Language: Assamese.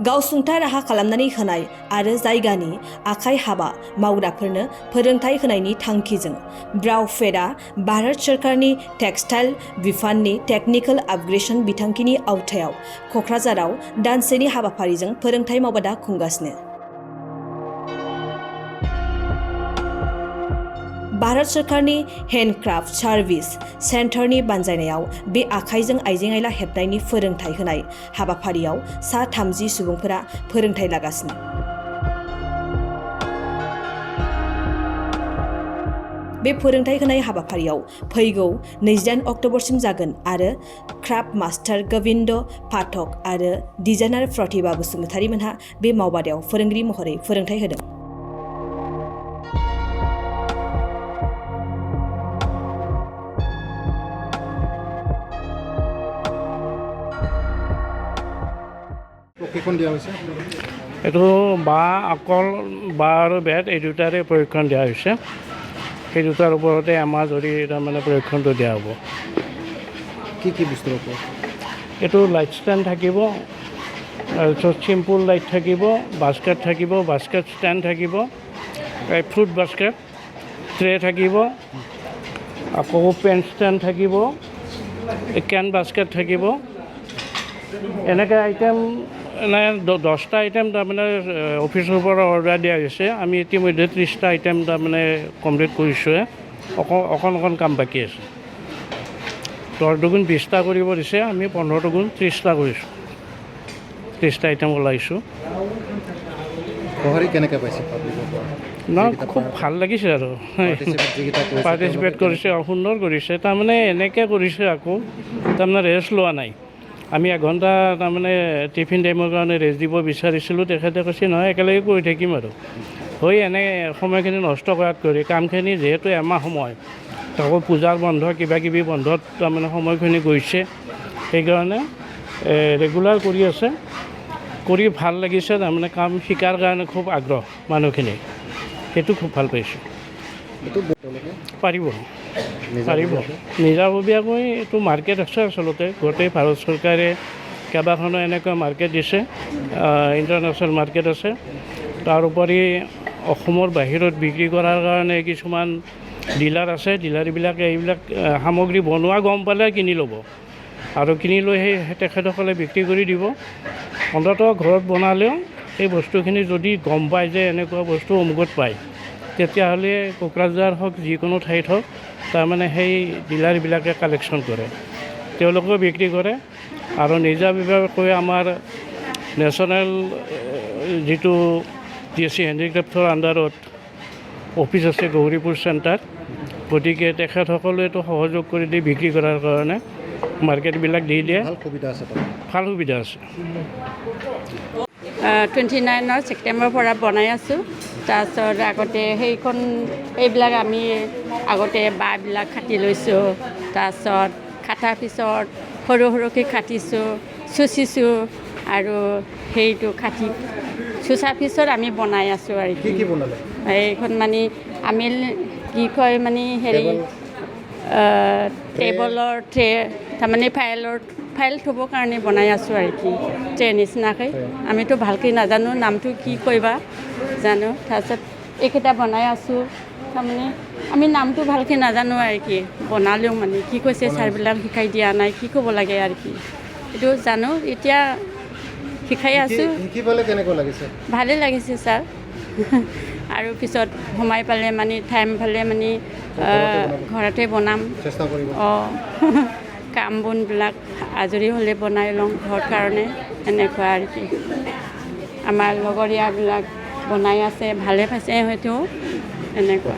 गावसुंथा राहा खालामनानै होनाय आरो जायगानि आखाइ हाबा मावग्राफोरनो फोरोंथाय होनायनि थांखिजों ब्राउफेडआ भारत सरकारनि टेक्सटाइल बिफाननि टेक्निकेल आपग्रेडेशन बिथांखिनि आवथायाव क'क्राझाराव दानसेनि हाबाफारिजों फोरोंथाय मावबादा खुंगासिनो। भारत सरकारनि हेन्डक्राफ्ट सार्भिस सेन्टारनि बानजायनायाव बे आखाइजों आइजें-आइला हेबनायनि फोरोंथाय होनाय हाबाफारियाव सा 30 सुबुंफोरा फोरोंथाय लागासिनो। बे फोरोंथाय होनाय हाबाफारियाव फैगौ 28 अक्ट'बरसिम जागोन आरो क्राफ्ट मास्टार गोविन्द पाठक आरो डिजाइनार प्रतिभा बसुमतारी मोनहा बे मावबादायाव फोरोंगिरि महरै फोरोंथाय होदों। এইটো বা অকল বা আৰু বেত এই দুটাৰে প্ৰশিক্ষণ দিয়া হৈছে। সেই দুটাৰ ওপৰতে আমাৰ যদি তাৰমানে প্ৰশিক্ষণটো দিয়া হ'ব। কি কি বস্তুৰ ওপৰত? এইটো লাইট ষ্টেণ্ড থাকিব, তাৰপিছত চিম্পুল লাইট থাকিব, বাস্কেট থাকিব, বাস্কেট ষ্টেণ্ড থাকিব, ফ্ৰুট বাস্কেট, ট্ৰে থাকিব, আকৌ পেন ষ্টেণ্ড থাকিব, কেন বাস্কেট থাকিব। এনেকৈ আইটেম এনে 10টা আইটেম তাৰমানে অফিচৰ পৰা অৰ্ডাৰ দিয়া হৈছে। আমি ইতিমধ্যে 30টা আইটেম তাৰমানে কমপ্লিট কৰিছোঁহে, অকণ কাম বাকী আছে। 10 দুগুণ 20টা কৰিব দিছে, আমি 15 দুগুণ 30টা কৰিছোঁ। 30টা আইটেম ওলাইছোঁ। কেনেকৈ পাইছে? খুব ভাল লাগিছে আৰু পাৰ্টিচিপেট কৰিছে, সুন্দৰ কৰিছে। তাৰমানে এনেকৈ কৰিছে, আকৌ তাৰমানে ৰেষ্ট লোৱা নাই। আমি এঘণ্টা তাৰমানে টিফিন টাইমৰ কাৰণে ৰেষ্ট দিব বিচাৰিছিলোঁ, তেখেতে কৈছে নহয় একেলগে কৰি থাকিম আৰু হৈ এনে সময়খিনি নষ্ট কৰাত কৰি কামখিনি যিহেতু এমাহ সময়, তাকো পূজাৰ বন্ধ কিবাকিবি বন্ধত তাৰমানে সময়খিনি গৈছে, সেইকাৰণে ৰেগুলাৰ কৰি আছে। কৰি ভাল লাগিছে, তাৰমানে কাম শিকাৰ কাৰণে খুব আগ্ৰহ মানুহখিনি, সেইটো খুব ভাল পাইছোঁ। পাৰিব নিজাববীয়াকৈ এইটো মাৰ্কেট আছে। আচলতে গোটেই ভাৰত চৰকাৰে কেইবাখনো এনেকুৱা মাৰ্কেট দিছে, ইণ্টাৰনেশ্যনেল মাৰ্কেট আছে। তাৰোপৰি অসমৰ বাহিৰত বিক্ৰী কৰাৰ কাৰণে কিছুমান ডিলাৰ আছে। ডিলাৰবিলাকে এইবিলাক সামগ্ৰী বনোৱা গম পালে কিনি ল'ব আৰু কিনি লৈ সেই তেখেতসকলে বিক্ৰী কৰি দিব। অন্ততঃ ঘৰত বনালেও সেই বস্তুখিনি যদি গম পায় যে এনেকুৱা বস্তু অমুকত পায়, তেতিয়াহ'লে কোকৰাঝাৰ হওক যিকোনো ঠাইত হওক তাৰমানে সেই ডিলাৰবিলাকে কালেকশ্যন কৰে, তেওঁলোকেও বিক্ৰী কৰে। আৰু নিজাববীয়াকৈ আমাৰ নেশ্যনেল যিটো DSC হেণ্ডিক্ৰাফ্টৰ আণ্ডাৰত অফিচ আছে গৌৰীপুৰ চেণ্টাৰ, গতিকে তেখেতসকলেতো সহযোগ কৰি দিয়ে বিক্ৰী কৰাৰ কাৰণে, মাৰ্কেটবিলাক দি দিয়ে। ভাল সুবিধা আছে। 29 ছেপ্টেম্বৰৰ পৰা বনাই আছোঁ। তাৰপিছত আগতে এইবিলাক আমি আগতে বাঁহবিলাক কাটি লৈছোঁ। তাৰপিছত কাটাৰ পিছত সৰু সৰুকৈ কাটিছোঁ, চুচিছোঁ আৰু সেইটো কাটি চুচাৰ পিছত আমি বনাই আছোঁ আৰু কি বনালে এইখন মানে আমি কি কয় মানে হেৰি টেবলৰ ট্ৰে, তাৰমানে ফাইল থ'বৰ কাৰণে বনাই আছোঁ আৰু কি ট্ৰে নিচিনাকৈ। আমিতো ভালকৈ নাজানো নামটো কি কয়বা জানো। তাৰপিছত এইকেইটা বনাই আছোঁ, তাৰমানে আমি নামটো ভালকৈ নাজানো আৰু কি বনালেও মানে কি কৈছে ছাৰবিলাক শিকাই দিয়া নাই, কি ক'ব লাগে আৰু কি এইটো জানো। এতিয়া শিকাই আছোঁ। ভালেই লাগিছে ছাৰ। আৰু পিছত সময় পালে মানে টাইম পালে মানে ঘৰতে বনাম। কাম বনবিলাক আজৰি হ'লে বনাই লওঁ ঘৰৰ কাৰণে, এনেকুৱা আৰু কি। আমাৰ লগৰীয়াবিলাক বনাই আছে, ভালে পাইছে হয়তো, এনেকুৱা।